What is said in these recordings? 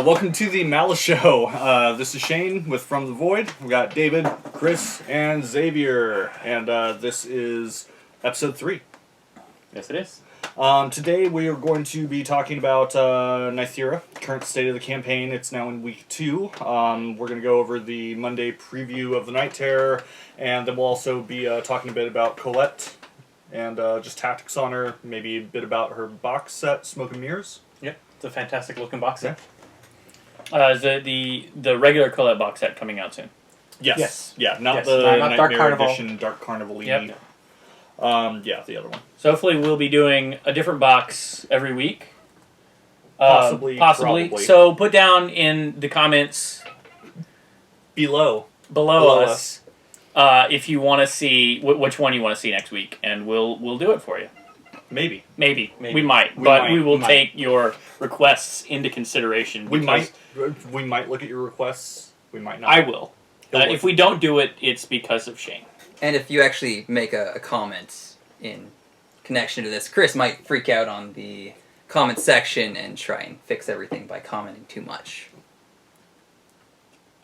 Welcome to the MaliShow. This is Shane with From the Void. We got David, Chris, and Xavier, and this is episode 3. Yes, it is. Today we are going to be talking about Nythera, current state of the campaign. It's now in week 2. We're going to go over the Monday preview of the Night Terror, and then we'll also be talking a bit about Colette and just tactics on her, maybe a bit about her box set, Smoke and Mirrors. Yep, it's a fantastic looking box set. Is the regular Colette box set coming out soon? Yes. Yeah, not not Nightmare Dark Carnival. Edition, Dark Carnival-y. Yep. Yeah, the other one. So hopefully we'll be doing a different box every week. Possibly. Possibly. So put down in the comments Below us if you want to see which one you want to see next week, and we'll do it for you. Maybe. We might, but we will take your requests into consideration. We might look at your requests. We might not. I will. If we don't do it, it's because of Shane. And if you actually make a comment in connection to this, Chris might freak out on the comment section and try and fix everything by commenting too much.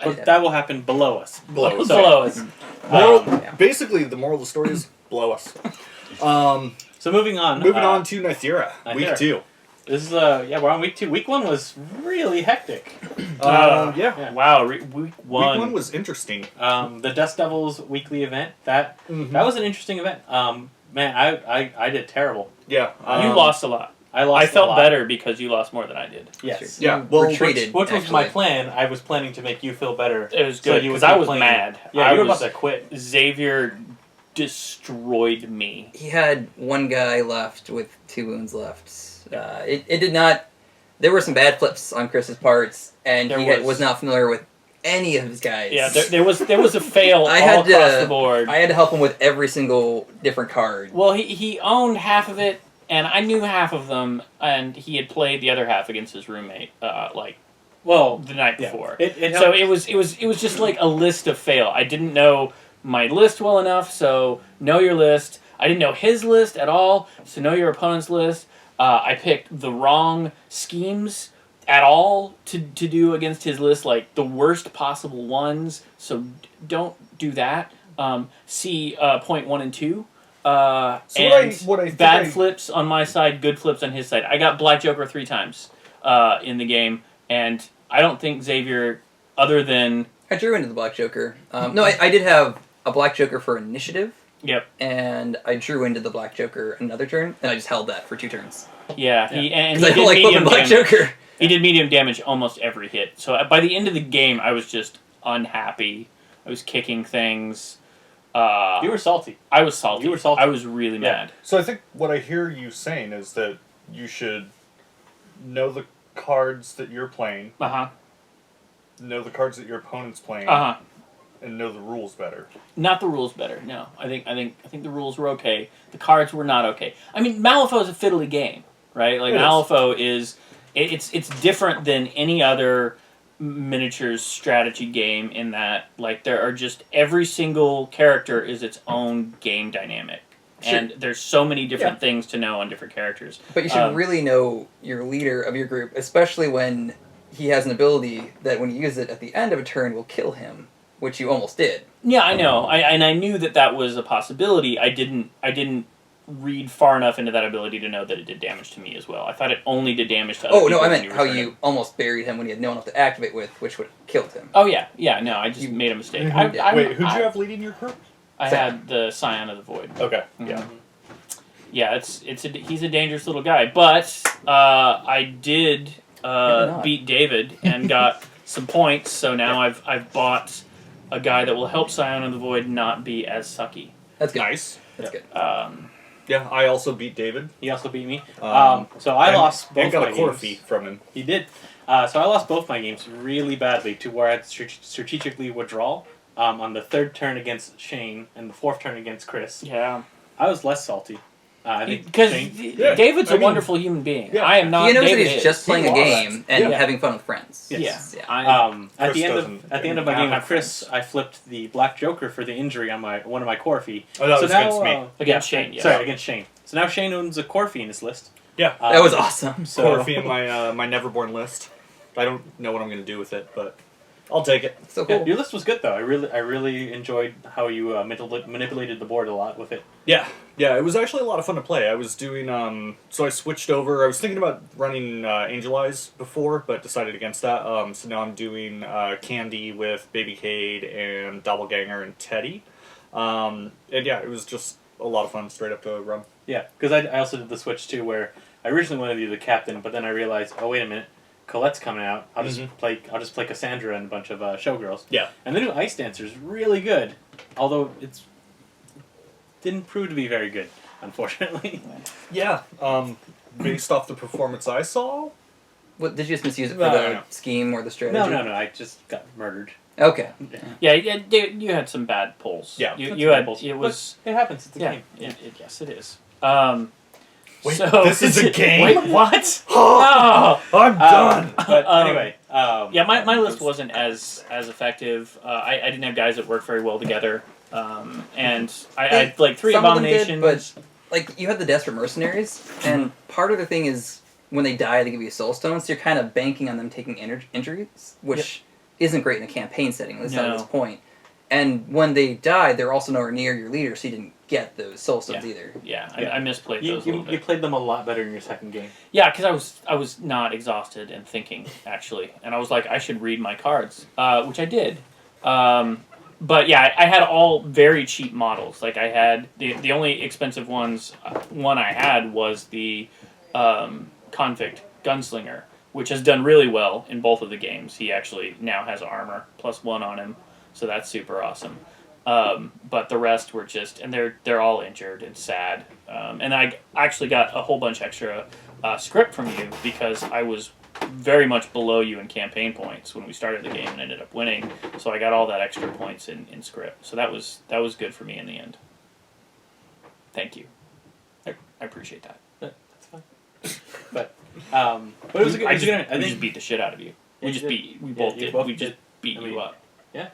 But that will happen below us. Below us. Below us. Basically, the moral of the story is blow us. So moving on. Moving on to Nythera, week 2. This is we're on week 2. Week 1 was really hectic. Yeah. Wow. Week 1. Week 1 was interesting. The Dust Devils weekly event. That was an interesting event. Man, I did terrible. Yeah. You lost a lot. I felt better because you lost more than I did. Yes. Yeah. Well, retreated, which was my plan. I was planning to make you feel better. It was good because I was mad. Yeah, you were about to quit. Xavier destroyed me. He had one guy left with 2 wounds left. It did not... There were some bad flips on Chris's parts, and he was not familiar with any of his guys. Yeah, there was a fail across the board. I had to help him with every single different card. Well, he owned half of it, and I knew half of them, and he had played the other half against his roommate, the night before. So it was just like a list of fail. I didn't know my list well enough, so know your list. I didn't know his list at all, so know your opponent's list. I picked the wrong schemes at all to do against his list, like the worst possible ones, so don't do that. See point 1 and 2. Bad flips on my side, good flips on his side. I got Black Joker 3 times in the game, and I don't think Xavier, other than... I drew into the Black Joker. No, I did have a Black Joker for initiative. Yep. And I drew into the Black Joker another turn, and I just held that for 2 turns. Yeah. Because I don't like flipping Black Joker. He did medium damage almost every hit. So by the end of the game, I was just unhappy. I was kicking things. You were salty. I was salty. You were salty. I was really mad. So I think what I hear you saying is that you should know the cards that you're playing, know the cards that your opponent's playing, and know the rules better. Not the rules better. No, I think the rules were okay. The cards were not okay. I mean, Malifaux is a fiddly game, right? Like Malifaux is it's different than any other miniatures strategy game in that like there are just every single character is its own game dynamic. Sure. And there's so many different things to know on different characters. But you should really know your leader of your group, especially when he has an ability that when you use it at the end of a turn will kill him. Which you almost did. Yeah, I know. I knew that was a possibility. I didn't read far enough into that ability to know that it did damage to me as well. I thought it only did damage to other people. Oh, no, I meant how you almost buried him when he had no one enough to activate with, which would have killed him. Oh, yeah. Yeah, no, I just made a mistake. Wait, who'd you have leading your group? I had the Scion of the Void. Okay, yeah. Yeah, he's a dangerous little guy. But I did beat David and got some points, so now I've bought a guy that will help Scion of the Void not be as sucky. That's good. Nice. That's good. Yeah, I also beat David. He also beat me. So I lost both my games. And got a core fee from him. He did. So I lost both my games really badly to where I had to strategically withdraw on the 3rd turn against Shane and the 4th turn against Chris. Yeah. I was less salty. Because David's a wonderful human being. Yeah. I am not. He knows David that he's just playing a game and having fun with friends. Yes. Yeah. At the end of my game with Chris, I flipped the Black Joker for the injury on one of my core fee. Oh, that was against me. Against Shane. Yeah. Sorry, against Shane. So now Shane owns a core fee in his list. Yeah. That was awesome. Core fee in my Neverborn list. I don't know what I'm going to do with it, but I'll take it. So cool. Yeah, your list was good though. I really enjoyed how you manipulated the board a lot with it. Yeah, it was actually a lot of fun to play. I was doing, so I switched over. I was thinking about running Angel Eyes before, but decided against that. So now I'm doing Candy with Baby Cade and Doppelganger and Teddy. And yeah, it was just a lot of fun straight up to run. Yeah, because I also did the switch too, where I originally wanted to do the captain, but then I realized, oh wait a minute, Colette's coming out. I'll just play Cassandra and a bunch of showgirls. Yeah, and the new Ice Dancer is really good, although it's didn't prove to be very good, unfortunately. Yeah. Based off the performance I saw. What did you just misuse it for the scheme or the strategy? No. I just got murdered. Okay. Yeah, you had some bad pulls. Yeah, you had pulls. It was. It happens. It's a game. Yes, it is. Wait, so, this is a game? Wait, what? Oh, I'm done. But anyway, yeah, my list wasn't as effective. I didn't have guys that worked very well together, and I had like 3 abominations. But like you had the desperate mercenaries, and part of the thing is when they die, they give you a soul stone, so you're kind of banking on them taking injuries, which isn't great in a campaign setting. At least not at this point. And when they died, they're also nowhere near your leader, so you didn't get those soul stones either. Yeah, I misplayed those a little bit. You played them a lot better in your second game. Yeah, because I was not exhausted and thinking, actually. And I was like, I should read my cards, which I did. But yeah, I had all very cheap models. Like I had, the only expensive one I had was the Convict Gunslinger, which has done really well in both of the games. He actually now has armor +1 on him. So that's super awesome. But the rest were just, and they're all injured and sad. And I actually got a whole bunch extra script from you because I was very much below you in campaign points when we started the game and ended up winning. So I got all that extra points in script. So that was good for me in the end. Thank you. I appreciate that. That's fine. But it was a good. I just beat the shit out of you. We just beat you up. Yeah.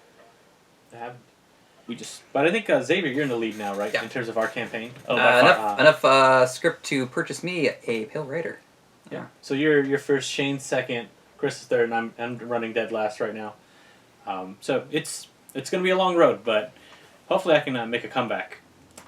But I think Xavier, you're in the lead now, right? Yeah. In terms of our campaign. Enough script to purchase me a Pale Rider. Yeah. So you're first, Shane's second, Chris is third, and I'm running dead last right now. So it's going to be a long road, but hopefully I can make a comeback.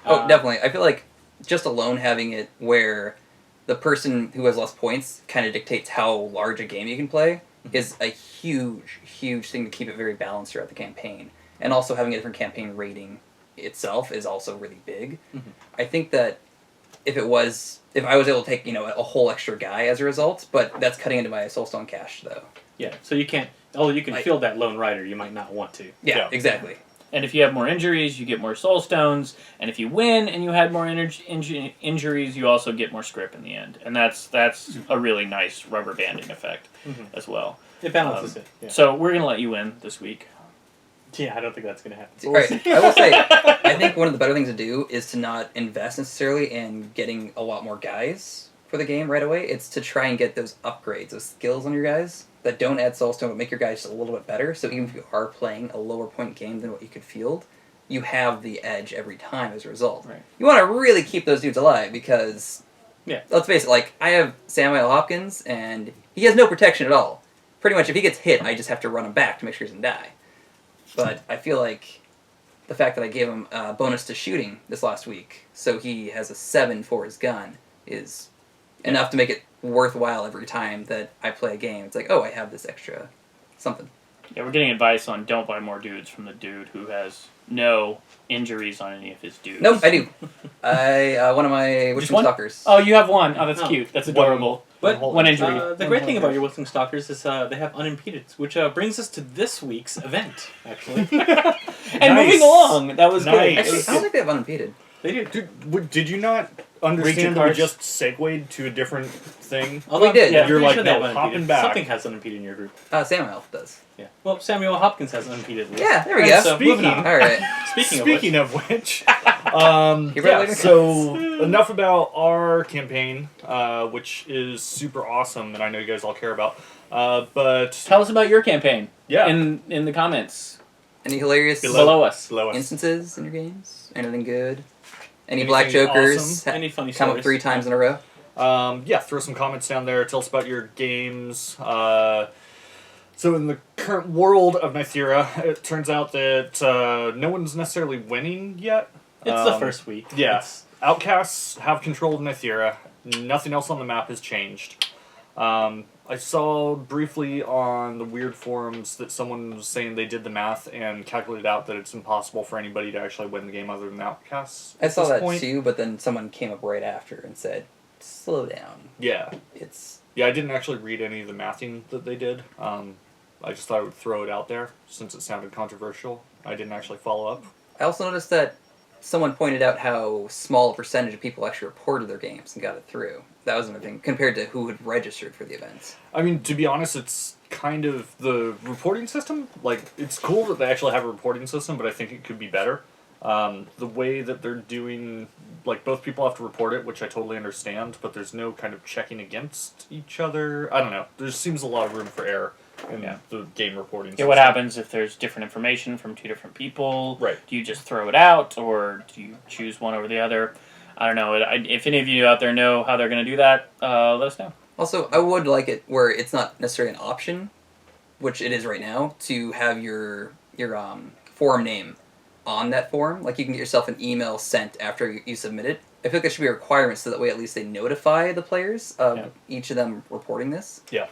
Definitely. I feel like just alone having it where the person who has less points kind of dictates how large a game you can play is a huge, huge thing to keep it very balanced throughout the campaign. And also having a different campaign rating itself is also really big. Mm-hmm. I think that if I was able to take, a whole extra guy as a result, but that's cutting into my Soulstone cash, though. Yeah, so you can't, although you can field that Lone Rider, you might not want to. Yeah, exactly. And if you have more injuries, you get more soul stones. And if you win and you had more injuries, you also get more script in the end. And that's a really nice rubber banding effect as well. It balances it. Yeah. So we're going to let you win this week. Yeah, I don't think that's going to happen. All right. I will say, I think one of the better things to do is to not invest necessarily in getting a lot more guys for the game right away. It's to try and get those upgrades, those skills on your guys that don't add soulstone but make your guys just a little bit better. So even if you are playing a lower point game than what you could field, you have the edge every time as a result. Right. You want to really keep those dudes alive because, let's face it, like, I have Samuel Hopkins and he has no protection at all. Pretty much if he gets hit, I just have to run him back to make sure he doesn't die. But I feel like the fact that I gave him a bonus to shooting this last week, so he has a 7 for his gun, is enough to make it worthwhile every time that I play a game. It's like, oh, I have this extra something. Yeah, we're getting advice on don't buy more dudes from the dude who has no injuries on any of his dudes. Nope, I do. One of my Wishing Stalkers. Oh, you have one. Oh, that's cute. That's adorable. One injury. The great thing about your Wishing Stalkers is they have unimpeded, which brings us to this week's event, actually. And moving along, that was great. Actually, I don't think they have unimpeded. They do. Did you not understand that we just segued to a different thing? We did. Yeah, you're like, sure no, hopping back. Something has unimpeded in your group. Samuel does. Yeah. Well, Samuel Hopkins has unimpeded. Yeah, there we go. So, Speaking, all right. Speaking of which, so enough about our campaign, which is super awesome, and I know you guys all care about. But tell us about your campaign. Yeah. In the comments. Any hilarious below us instances in your games? Anything good? Any black jokers? Awesome? Any funny come stories? up 3 times in a row? Throw some comments down there. Tell us about your games. So in the current world of Nythera, it turns out that no one's necessarily winning yet. It's the first week. Yeah. Outcasts have control of Nythera. Nothing else on the map has changed. I saw briefly on the Wyrd forums that someone was saying they did the math and calculated out that it's impossible for anybody to actually win the game other than Outcasts. I saw that too, but then someone came up right after and said, slow down. Yeah. It's... Yeah, I didn't actually read any of the mathing that they did. I just thought I would throw it out there since it sounded controversial. I didn't actually follow up. I also noticed that someone pointed out how small a percentage of people actually reported their games and got it through. That was another thing, compared to who had registered for the events. I mean, to be honest, it's kind of the reporting system. Like, it's cool that they actually have a reporting system, but I think it could be better. The way that they're doing, like, both people have to report it, which I totally understand, but there's no kind of checking against each other. I don't know. There seems a lot of room for error in the game reporting system. Yeah, what happens if there's different information from two different people? Right. Do you just throw it out, or do you choose one over the other? I don't know. If any of you out there know how they're going to do that, let us know. Also, I would like it where it's not necessarily an option, which it is right now, to have your forum name on that forum. Like, you can get yourself an email sent after you submit it. I feel like there should be a requirement so that way at least they notify the players of each of them reporting this. Yeah.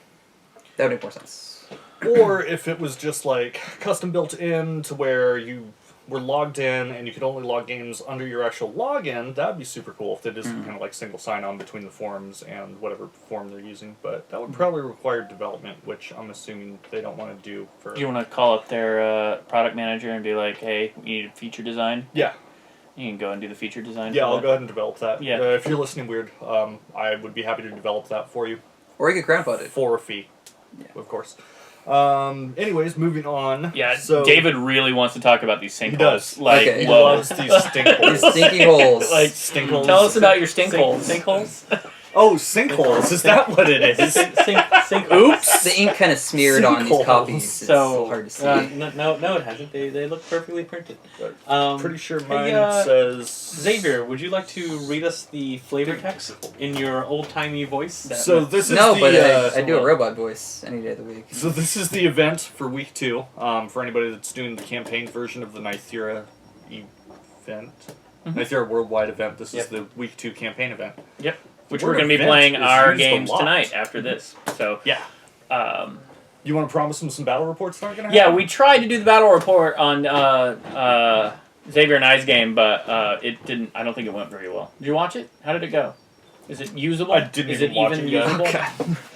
That would make more sense. Or if it was just, like, custom built in to where you were logged in and you could only log games under your actual login, that would be super cool if it isn't kind of like single sign-on between the forums and whatever form they're using. But that would probably require development, which I'm assuming they don't want to do for... You want to call up their product manager and be like, hey, we need a feature design? Yeah. You can go and do the feature design. Yeah, I'll go ahead and develop that. Yeah. If you're listening, Wyrd, I would be happy to develop that for you. Or you could crowdfund it. For a fee, of course. Anyways, moving on. Yeah, so David really wants to talk about these sinkholes. He does. Like, Okay. He loves these stinkholes. These stinky holes. Like, stinkholes. tell us about your stinkholes. Sinkholes? Oh, sinkholes. Is that what it is? Sink. Oops. The ink kind of smeared on these Sinkholes. copies. It's So hard to see. No, it hasn't. They look perfectly printed. Pretty sure mine hey, says... Xavier, would you like to read us the flavor text in your old-timey voice? So this is No, the, but I do a robot voice any day of the week. So this is the event for week 2. For anybody that's doing the campaign version of the Nythera event. Nythera Worldwide event. This is the week 2 campaign event. Yep. Which Word we're going to be event playing is our used a games lot. tonight after this. So Yeah. You want to promise them some battle reports that aren't going to yeah, happen? we tried to do the battle report on Xavier and I's game, but it didn't. I don't think it went very well. Did you watch it? How did it go? Is it usable? I didn't Is even it watch even it yet. usable? Okay.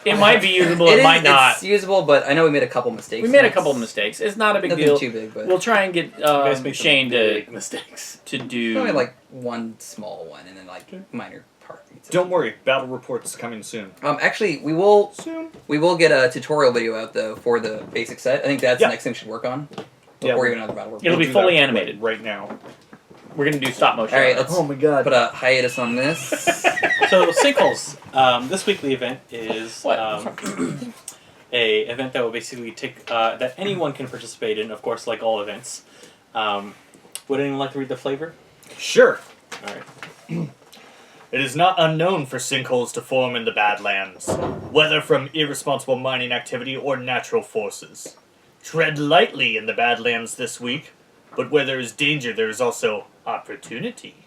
It might be usable. It might not. It's usable, but I know we made a couple mistakes. We made a couple of mistakes. It's not a big Nothing deal. too big, but We'll try and get guys make some Shane to big mistakes. do. probably like one small one and then like minor part. Don't worry, battle reports coming soon. Actually, we will Soon? get a tutorial video out though for the basic set. I think that's the next thing we should work on before even another battle report. It'll be do fully that animated right now. We're gonna do stop motion. All right, let's my god. put a hiatus on this. So sinkholes. This weekly event is What? a event that will basically take that anyone can participate in. Of course, like all events. Would anyone like to read the flavor? Sure. All right. It is not unknown for sinkholes to form in the Badlands, whether from irresponsible mining activity or natural forces. Tread lightly in the Badlands this week, but where there is danger, there is also opportunity.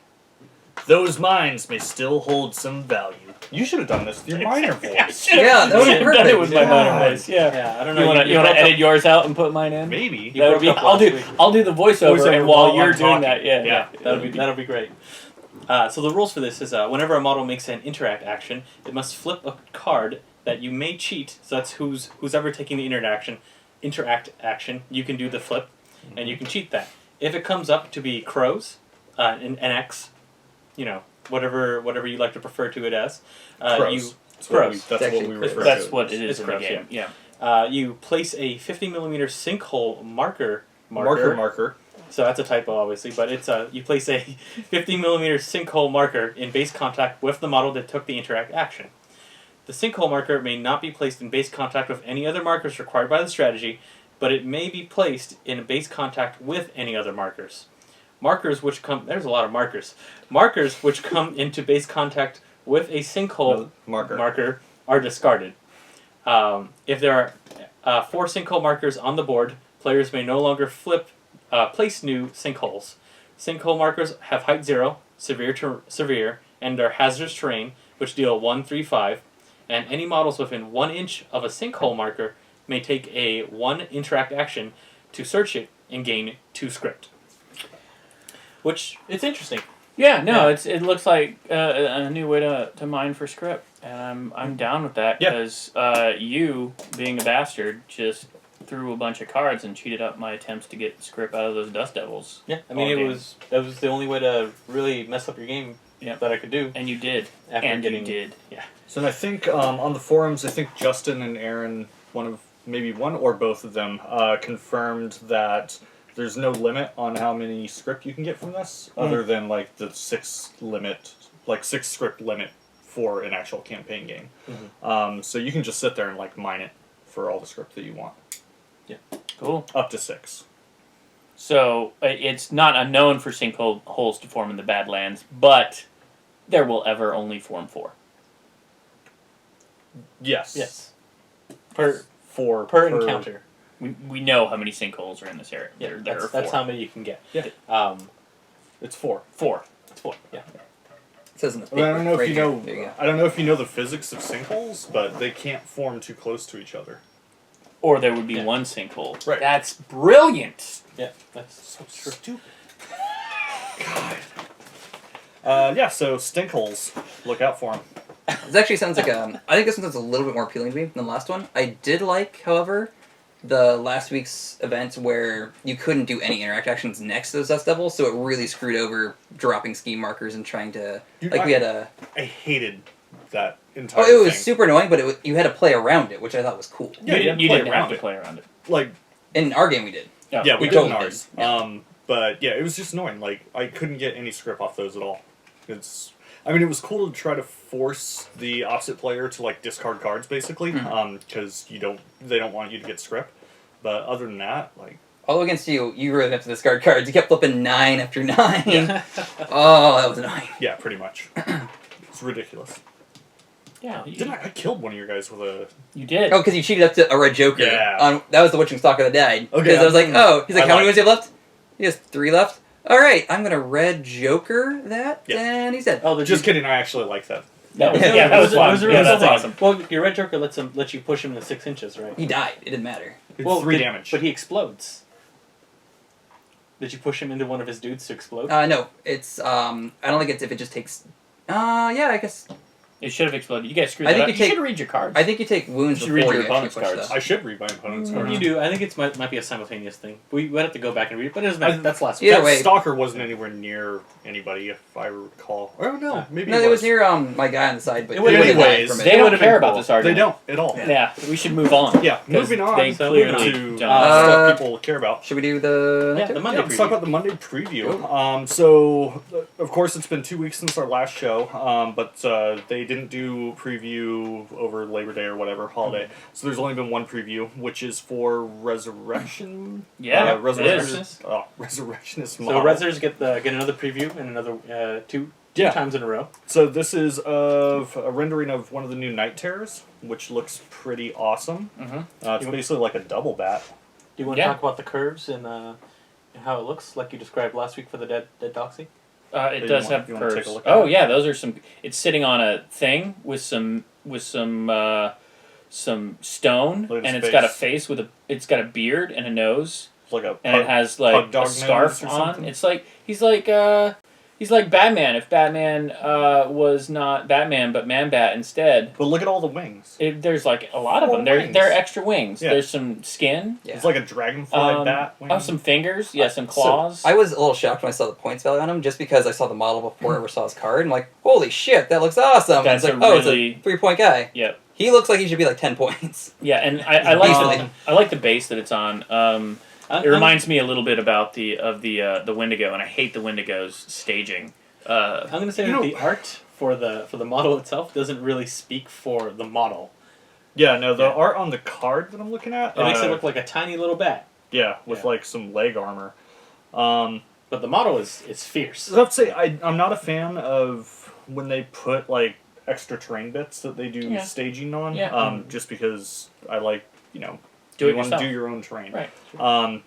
Those mines may still hold some value. You should have done this with your miner voice. Yeah, that would be Done it perfect. with my miner voice. Yeah. Yeah, I don't know. You want to edit yours out and put mine in? Maybe. You broke up last week. I'll do the voiceover, and while while you're I'm doing talking. that, yeah. Yeah. That'll be great. So the rules for this is whenever a model makes an interact action, it must flip a card that you may cheat. So that's who's ever taking the interact action. You can do the flip, and you can cheat that. If it comes up to be crows, an X, whatever you like to refer to it as, Crows. Crows. That's what we refer to. That's what it is It's in crows, the game. yeah. Yeah. You place a 50mm sinkhole marker. Marker. So that's a typo, obviously, but it's you place a 50mm sinkhole marker in base contact with the model that took the interact action. The sinkhole marker may not be placed in base contact with any other markers required by the strategy, but it may be placed in base contact with any other markers. There's a lot of markers. Markers which come into base contact with a sinkhole marker are discarded. If there are 4 sinkhole markers on the board. Players may no longer place new sinkholes. Sinkhole markers have height 0, severe, and are hazardous terrain, which deal 1, 3, 5. And any models within 1 inch of a sinkhole marker may take a 1 interact action to search it and gain 2 script. Which, it's interesting. Yeah, no, it looks like a new way to mine for script, and I'm down with that because you, being a bastard, just threw a bunch of cards and cheated up my attempts to get script out of those Dust Devils. Yeah, I mean that was the only way to really mess up your game that I could do. And you did. You did. Yeah. So I think on the forums, I think Justin and Aaron, maybe one or both of them, confirmed that there's no limit on how many script you can get from this, other than like the 6 script limit for an actual campaign game. Mm-hmm. So you can just sit there and like mine it for all the script that you want. Yeah. Cool. Up to 6. So it's not unknown for sinkholes to form in the Badlands, but there will ever only form 4. Yes. Yes. Per encounter. We know how many sinkholes are in this area. Yeah, there are 4. That's how many you can get. Yeah. It's 4. 4. It's 4. Yeah. It says in the I don't know if you know. There you go. I don't know if you know the physics of sinkholes, but they can't form too close to each other. Or there would be one sinkhole. Right. That's brilliant. Yeah, that's so stupid. God. So stinkholes. Look out for them. This actually sounds like I think this one sounds a little bit more appealing to me than the last one. I did like, however, the last week's event where you couldn't do any interact actions next to those Dust Devils, so it really screwed over dropping scheme markers and trying to... I hated that entire thing. It was thing. super annoying, but you had to play around it, which I thought was cool. Yeah, you didn't have to play around it. Like, in our game we did. Yeah, we did in ours. Yeah. But yeah, it was just annoying. Like, I couldn't get any script off those at all. It was cool to try to force the opposite player to like discard cards, basically, because they don't want you to get script. But other than that, like, although against you really have to discard cards. You kept flipping 9 after 9. Yeah. Oh, that was annoying. Yeah, pretty much. It's ridiculous. Yeah, I killed one of your guys with a... You did. Oh, because you cheated up to a red Joker. Yeah. That was the Witching Stalker that died. Okay. Because I was like, he's like, how many ones do you have left? He has 3 left. All right, I'm gonna red Joker that, and he's dead. Oh, just kidding. I actually like that. That was fun. That's awesome. Well, your red Joker lets you push him to 6 inches, right? He died. It didn't matter. It's 3 damage. But he explodes. Did you push him into one of his dudes to explode? No. It's I don't think it's if it just takes. Yeah, I guess. It should have exploded. You guys screwed that up. You should read your cards. I think you take wounds you should before read your you opponent's actually push cards. stuff. I should read my opponent's cards. You do. I think it might be a simultaneous thing. We have to go back and read it, but it doesn't matter. That's last week. Either That way. Stalker wasn't anywhere near anybody, if I recall. Oh, no. Maybe No, it was near my guy on the side, but anyways, they don't care about this argument. They don't at all. Yeah, we should move on. Yeah, moving on. They clearly to don't. stuff people care about. Should we do the the Monday let's talk about the Monday preview. So, of course, it's been 2 weeks since our last show, but they didn't do preview over Labor Day or whatever holiday. So there's only been one preview, which is for Resurrection. Yeah, Resurrectionist model. So Rezzers get another preview and another two times in a row. So this is of a rendering of one of the new Nytheras, which looks pretty awesome. It's basically like a double bat. Do you want to talk about the curves and how it looks, like you described last week for the Dead Doxy? It does have curves. Oh yeah, those are some. It's sitting on a thing with some stone, and it's got a face with it's got a beard and a nose, like and it has like a scarf on. It's like he's like Batman if Batman was not Batman but Man-Bat instead. But look at all the wings. There's like a lot of them. They're extra wings. Yeah. There's some skin. Yeah. It's like a dragonfly bat wing. Oh, some fingers. Yeah, some claws. So I was a little shocked when I saw the points value on him, just because I saw the model before I ever saw his card. I'm like, holy shit, that looks awesome. That's it's like, it's a 3-point guy. Yep. He looks like he should be like 10 points. Yeah, and I like the base that it's on. It reminds me a little bit about the Wendigo, and I hate the Wendigo's staging. I'm going to say that the art for the model itself doesn't really speak for the model. Yeah, no, the art on the card that I'm looking at... It makes it look like a tiny little bat. Yeah, with like some leg armor. But the model is fierce. I have to say, I'm not a fan of when they put like extra terrain bits that they do staging on. Yeah. Just because I like, You want to do your own terrain. Right.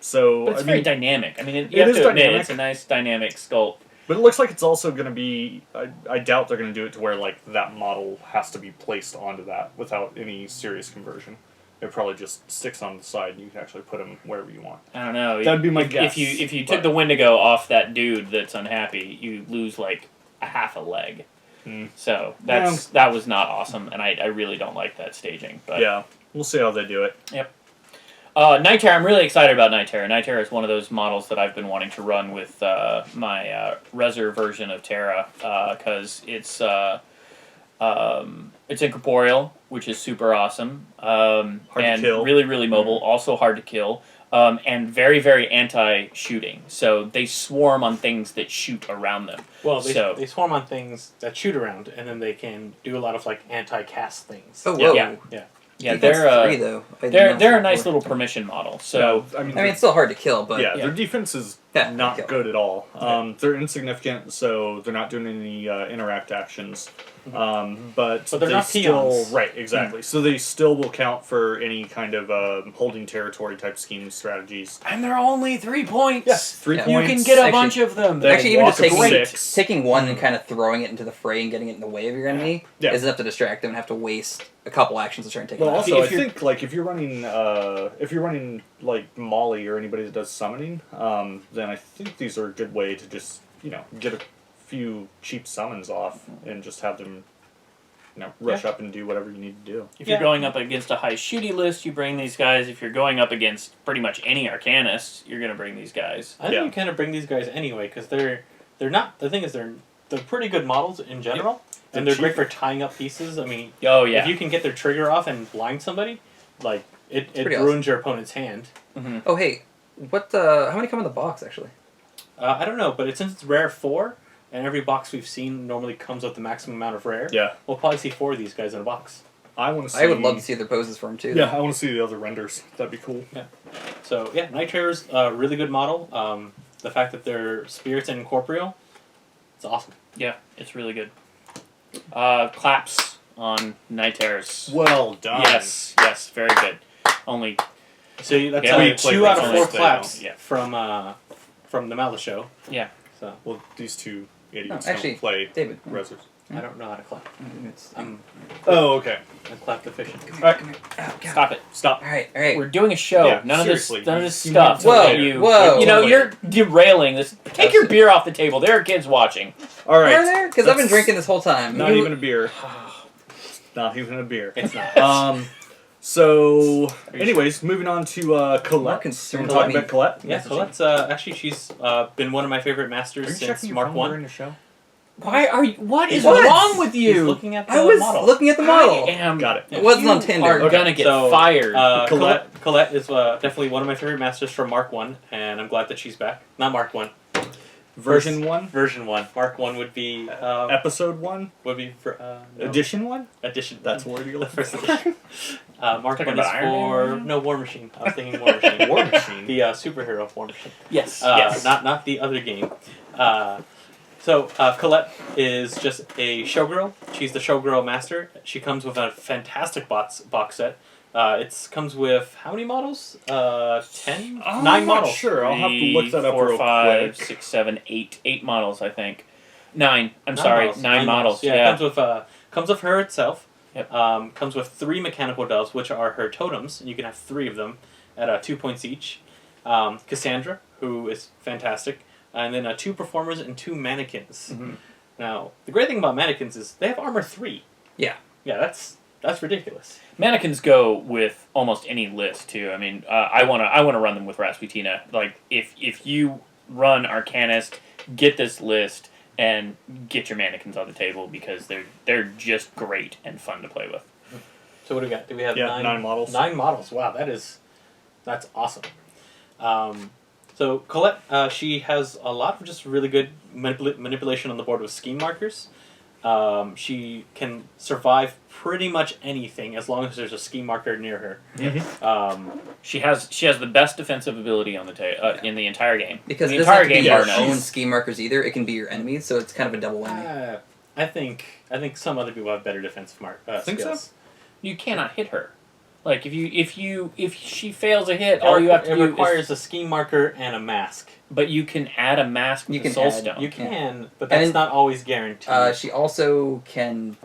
So but it's very dynamic. I mean, you it have is to admit, dynamic. it's a nice dynamic sculpt. But it looks like it's also going to be... I doubt they're going to do it to where like that model has to be placed onto that without any serious conversion. It probably just sticks on the side and you can actually put them wherever you want. I don't know. That'd be my guess. If you took the Wendigo off that dude that's unhappy, you lose like a half a leg. So that was not awesome, and I really don't like that staging. But yeah, we'll see how they do it. Yep. Nythera, I'm really excited about Nythera. Nythera is one of those models that I've been wanting to run with my Reser version of Terra because it's incorporeal, which is super awesome, hard and to kill. really, really mobile. Also hard to kill, and very, very anti-shooting. So they swarm on things that shoot around them. Well, they swarm on things that shoot around, and then they can do a lot of like anti-cast things. Oh, whoa. Yeah, they're a nice little permission model. So I mean, it's still hard to kill, but their defense is not good at all. They're insignificant, so they're not doing any interact actions. But they're not peons. Right, exactly. So they still will count for any kind of holding territory type scheme strategies. And they're only 3 points. Yes, 3 points. You can get a bunch of them. Actually, even just taking one and kind of throwing it into the fray and getting it in the way of your enemy is enough to distract them and have to waste a couple actions to try and take them out. Also, I think like if you're running like Molly or anybody that does summoning, then I think these are a good way to just get a few cheap summons off and just have them rush up and do whatever you need to do. If you're going up against a high shooty list, you bring these guys. If you're going up against pretty much any Arcanist, you're going to bring these guys. I think you kind of bring these guys anyway because they're not. The thing is, they're pretty good models in general, and they're great for tying up pieces. I mean, if you can get their trigger off and blind somebody, like it ruins your opponent's hand. Mm-hmm. Oh hey, what? How many come in the box actually? I don't know, but since it's rare 4. And every box we've seen normally comes with the maximum amount of rare. Yeah. We'll probably see 4 of these guys in a box. I want to see... I would love to see their poses for them, too. Yeah, I want to see the other renders. That'd be cool. Yeah. So, yeah, Nythera's a really good model. The fact that they're spirits and incorporeal, it's awesome. Yeah, it's really good. Claps on Nythera's. Well done. Yes, very good. Only... So that's 2 out of 4 claps from the MaliShow. Yeah. So. Well, these two idiots actually, don't play David. Resers. I don't know how to clap. Okay. I'm clap deficient. Alright, Stop it. Stop. Alright. We're doing a show. Yeah, none of this seriously. stuff. Whoa. You're derailing this. Take your beer off the table. There are kids watching. Alright. Are there? Because I've been drinking this whole time. Not even a beer. Not even a beer. It's not. So, anyways, moving on to Colette. More You want concerned to talk about Colette? Yeah, Colette's actually she's been one of my favorite masters Are you since checking your Mark phone 1. during the show? Why are you? What is What? wrong with He's you? looking at the I was model. looking at the model. I am. Got it. It wasn't You on Tinder. are gonna get fired. Colette is definitely one of my favorite masters from Mark 1, and I'm glad that she's back. Not Mark 1. Version 1? Version 1. Mark 1 would be... Episode 1? Would be for... no. Edition 1? Edition. That's the word you're looking First for. edition. Mark 1 is about Iron for... Man? No, War Machine. I was thinking War Machine. War Machine? The superhero War Machine. Yes. Not the other game. So Colette is just a showgirl. She's the showgirl master. She comes with a fantastic box set. It comes with how many models? 10? 9 models. Sure, I'll have to look that up 4, real 5, quick. 6, 7, 8. 8 models, I think. 9. I'm 9 sorry, models. 9 models. Yeah, comes with her itself. Yep. Comes with 3 mechanical doves, which are her totems, and you can have 3 of them at 2 points each. Cassandra, who is fantastic, and then 2 performers and 2 mannequins. Mm-hmm. Now, the great thing about mannequins is they have armor 3. Yeah. Yeah, that's ridiculous. Mannequins go with almost any list too. I mean, I wanna run them with Rasputina. Like if you run Arcanist, get this list and get your mannequins on the table because they're just great and fun to play with. So what do we got? Do we have 9 models? 9 models. Wow, that's awesome. So Colette, she has a lot of just really good manipulation on the board with scheme markers. She can survive pretty much anything as long as there's a scheme marker near her. Mm-hmm. She has the best defensive ability on the in the entire game. Because the it doesn't entire have to be game your bar own scheme markers either. It can be your enemies, so it's kind of a double whammy. I think some other people have better defensive Think skills. so? You cannot hit her. Like if she fails a hit, all you have to do requires a scheme marker and a mask. But you can add a mask with the soulstone. You can, but that's not always guaranteed. She also can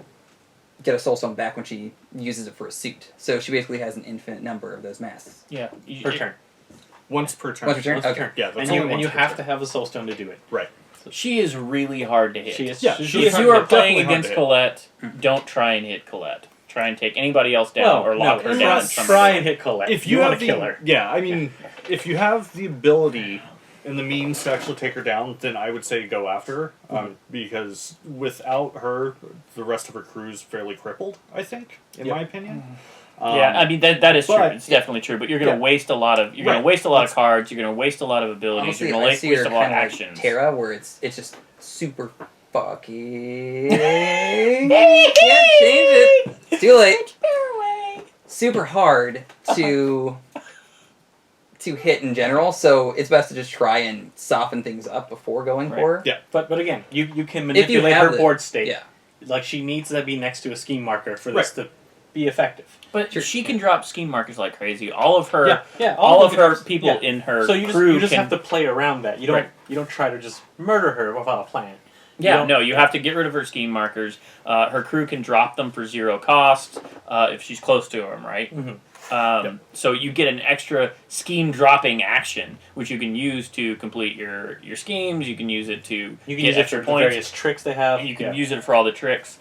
get a soulstone back when she uses it for a suit. So she basically has an infinite number of those masks. Yeah, per turn. Once per turn. Once per turn? Once per Okay. turn. Yeah, that's and you have to have a soulstone to do it. Right. She is really hard to hit. She is. Yeah, If you are playing against Colette, don't try and hit Colette. Try and take anybody else down or lock her down. Try and hit Colette. If you want to kill her. Yeah, I mean, if you have the ability and the means to actually take her down, then I would say go after her. Because without her, the rest of her crew is fairly crippled, I think, in my opinion. Yeah, I mean that is true. It's definitely true. But you're going to waste a lot of going to waste a lot of cards. You're going to waste a lot of abilities. Honestly, you're going to waste a lot of like actions. Nythera, where it's just super fucking. Can't change it. It's too late. Super hard to hit in general, so it's best to just try and soften things up before going for her. Yeah, but again, you can manipulate her board state. Yeah. Like she needs to be next to a scheme marker for this to be effective. But she can drop scheme markers like crazy. All of her, all of her people in her so you crew just have to play around that. You don't try to just murder her without a plan. Yeah, no, you have to get rid of her scheme markers. Her crew can drop them for 0 cost if she's close to them, right? Mm-hmm. So you get an extra scheme dropping action, which you can use to complete your schemes. You can use it to get use it for points. Various tricks they have. You can use it for all the tricks.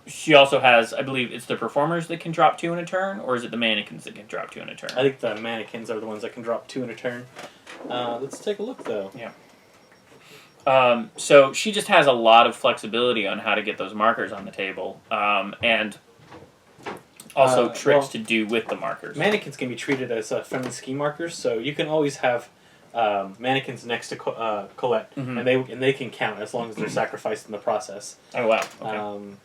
She also has, I believe, it's the performers that can drop 2 in a turn, or is it the mannequins that can drop 2 in a turn? I think the mannequins are the ones that can drop 2 in a turn. Let's take a look, though. Yeah. So she just has a lot of flexibility on how to get those markers on the table, and also tricks to do with the markers. Mannequins can be treated as friendly scheme markers, so you can always have mannequins next to Colette, and they can count as long as they're sacrificed in the process. Oh wow! Okay.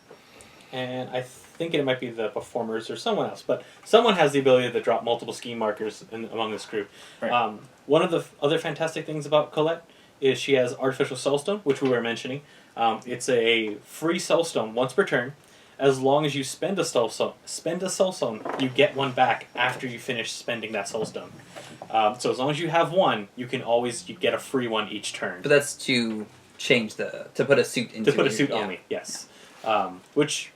And I think it might be the performers or someone else, but someone has the ability to drop multiple scheme markers among this group. Right. One of the other fantastic things about Colette is she has Artificial Soulstone, which we were mentioning. It's a free Soulstone once per turn. As long as you spend a Soulstone, you get one back after you finish spending that Soulstone. So as long as you have one, you get a free one each turn. But that's to change to put a suit into. To put a suit only, yes. Which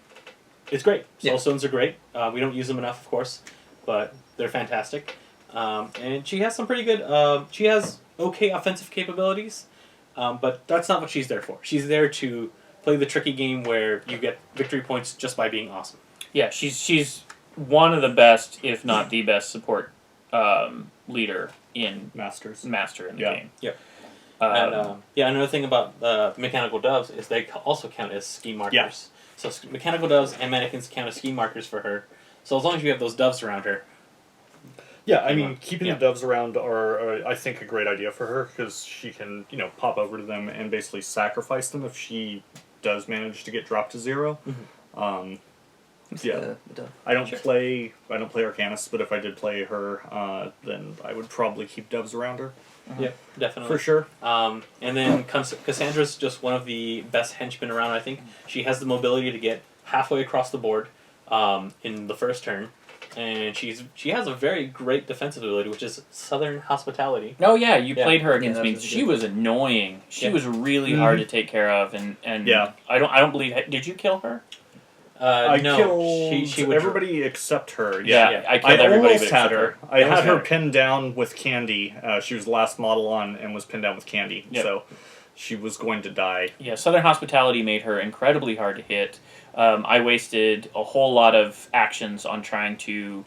is great. Soulstones are great. We don't use them enough, of course, but they're fantastic. And she has some pretty good. She has okay offensive capabilities, but that's not what she's there for. She's there to play the tricky game where you get victory points just by being awesome. Yeah, she's one of the best, if not the best, support leader in Master in the game. Yeah. And another thing about mechanical doves is they also count as scheme markers. Yeah. So mechanical doves and mannequins count as scheme markers for her. So as long as you have those doves around her. Yeah, I mean, keeping the doves around are, I think, a great idea for her, because she can, pop over to them and basically sacrifice them if she does manage to get dropped to 0. The dove. I don't play Arcanist, but if I did play her, then I would probably keep doves around her. Yep, definitely. For sure. And then Cassandra's just one of the best henchmen around, I think. She has the mobility to get halfway across the board in the first turn. And she has a very great defensive ability, which is Southern Hospitality. Oh yeah, you played her against me. She was annoying. She was really hard to take care of, and I don't believe. Did you kill her? I no, killed she would everybody except her. Yeah, I killed everybody almost except had her. I had her pinned down with Candy. She was the last model on and was pinned down with Candy. Yep. So she was going to die. Yeah, Southern Hospitality made her incredibly hard to hit. I wasted a whole lot of actions on trying to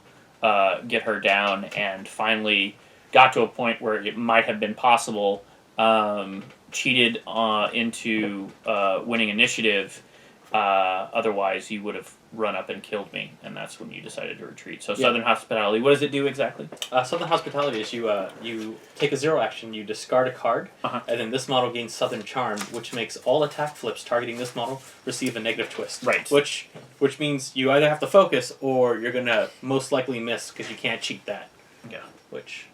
get her down, and finally got to a point where it might have been possible. Cheated into winning initiative. Otherwise, you would have run up and killed me, and that's when you decided to retreat. So Southern Hospitality, what does it do exactly? Southern Hospitality is you take a 0 action, you discard a card, and then this model gains Southern Charm, which makes all attack flips targeting this model receive a negative twist. Right. Which means you either have to focus, or you're going to most likely miss, because you can't cheat that. Yeah. Which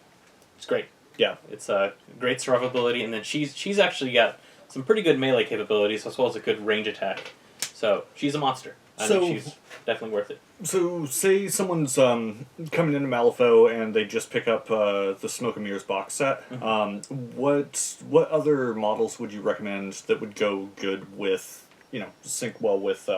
is great. Yeah. It's a great survivability, and then she's actually got some pretty good melee capabilities, as well as a good range attack. So she's a monster. I think she's definitely worth it. So, say someone's coming into Malifaux and they just pick up the Smoke and Mirrors box set. What other models would you recommend that would go good with, sync well with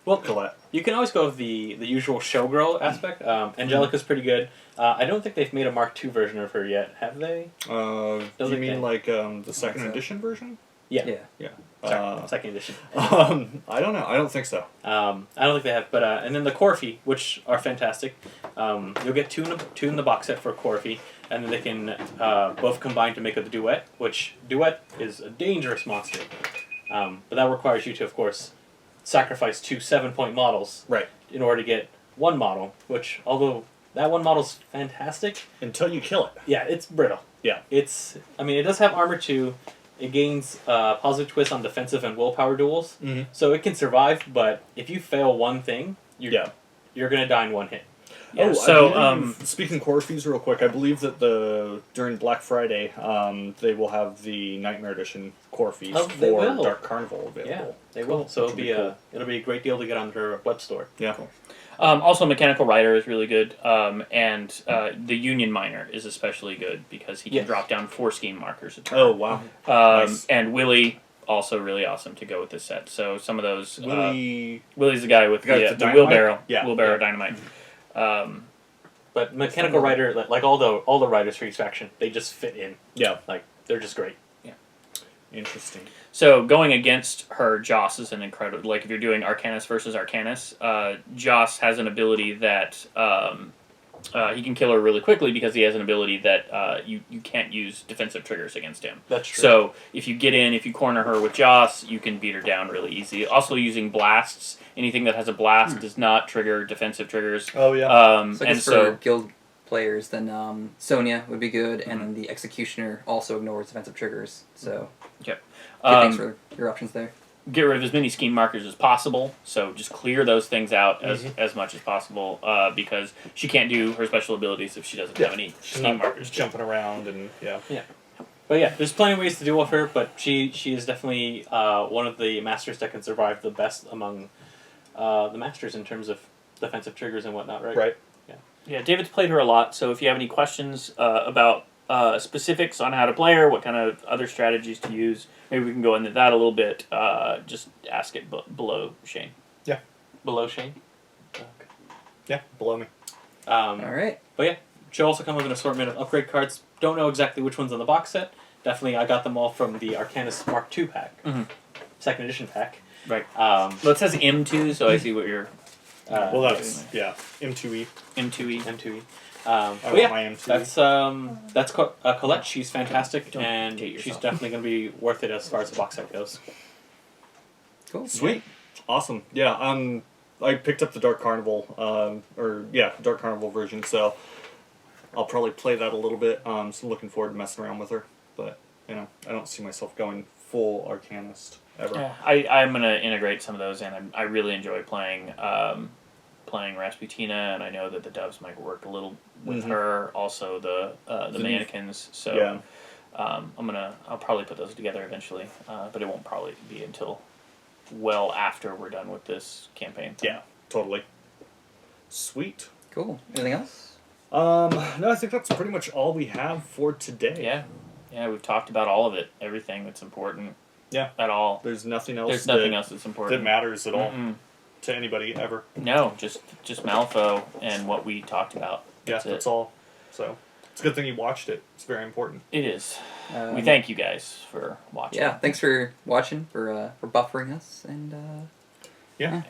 Colette? You can always go with the usual showgirl aspect. Angelica's pretty good. I don't think they've made a Mark II version of her yet, have they? Do you mean the second edition version? Yeah. Sorry, second edition. I don't know. I don't think so. I don't think they have, but and then the Corfi, which are fantastic. You'll get two in the box set for Corfi, and then they can both combine to make a duet, which duet is a dangerous monster. But that requires you to, of course, sacrifice 2 7-point models in order to get one model, which, although that one model's fantastic... Until you kill it. Yeah, it's brittle. Yeah. It does have armor 2. It gains positive twist on defensive and willpower duels, so it can survive, but if you fail one thing, you're going to die in one hit. Yeah, so, speaking Corfis real quick, I believe that during Black Friday, they will have the Nightmare Edition Corfis for Dark Carnival available. Yeah, they will. So it'll be a great deal to get on their web store. Yeah. Cool. Also, Mechanical Rider is really good, and the Union Miner is especially good because he can drop down 4 scheme markers a turn. Oh, wow. Nice. And Willie, also really awesome to go with this set. So some of those... Willie's the guy with the wheelbarrow. Yeah. Wheelbarrow dynamite. But Mechanical Rider, like all the riders for each faction, they just fit in. Yeah. They're just great. Yeah. Interesting. So going against her, Joss is an incredible... Like if you're doing Arcanus versus Arcanus, Joss has an ability that he can kill her really quickly because he has an ability that you can't use defensive triggers against him. That's true. So if you corner her with Joss, you can beat her down really easy. Also using blasts. Anything that has a blast does not trigger defensive triggers. Oh, yeah. For guild players, then Sonya would be good, and then the Executioner also ignores defensive triggers. So, yep. Thanks for your options there. Get rid of as many scheme markers as possible. So just clear those things out as much as possible because she can't do her special abilities if she doesn't have any scheme markers. Jumping around and But yeah, there's plenty of ways to deal with her, but she is definitely one of the masters that can survive the best among the masters in terms of defensive triggers and whatnot, right? Right. Yeah, David's played her a lot, so if you have any questions about specifics on how to play her, what kind of other strategies to use, maybe we can go into that a little bit. Just ask it below Shane. Yeah. Below Shane? Okay. Yeah, below me. All right. But yeah, she'll also come with an assortment of upgrade cards. Don't know exactly which ones on the box set. Definitely, I got them all from the Arcanus Mark II pack. Second edition pack. Right. Well, it says M2, so I see what you're... well, that's, M2E. M2E. M2E. I want my M2E. That's Colette. She's fantastic, and she's definitely going to be worth it as far as the box set goes. Cool. Sweet. Awesome. Yeah, I picked up the Dark Carnival, Dark Carnival version, so I'll probably play that a little bit. So I'm looking forward to messing around with her, but, I don't see myself going full Arcanist ever. Yeah, I'm going to integrate some of those in. I really enjoy playing Rasputina, and I know that the doves might work a little with her. Also the mannequins. So I'll probably put those together eventually, but it won't probably be until well after we're done with this campaign. Yeah, totally. Sweet. Cool. Anything else? No, I think that's pretty much all we have for today. Yeah, we've talked about all of it. Everything that's important. Yeah. At all. There's nothing else. That's important. That matters at all to anybody ever. No, just Malifaux and what we talked about. That's all. So it's a good thing you watched it. It's very important. It is. We thank you guys for watching. Yeah, thanks for watching, for buffering us, and yeah.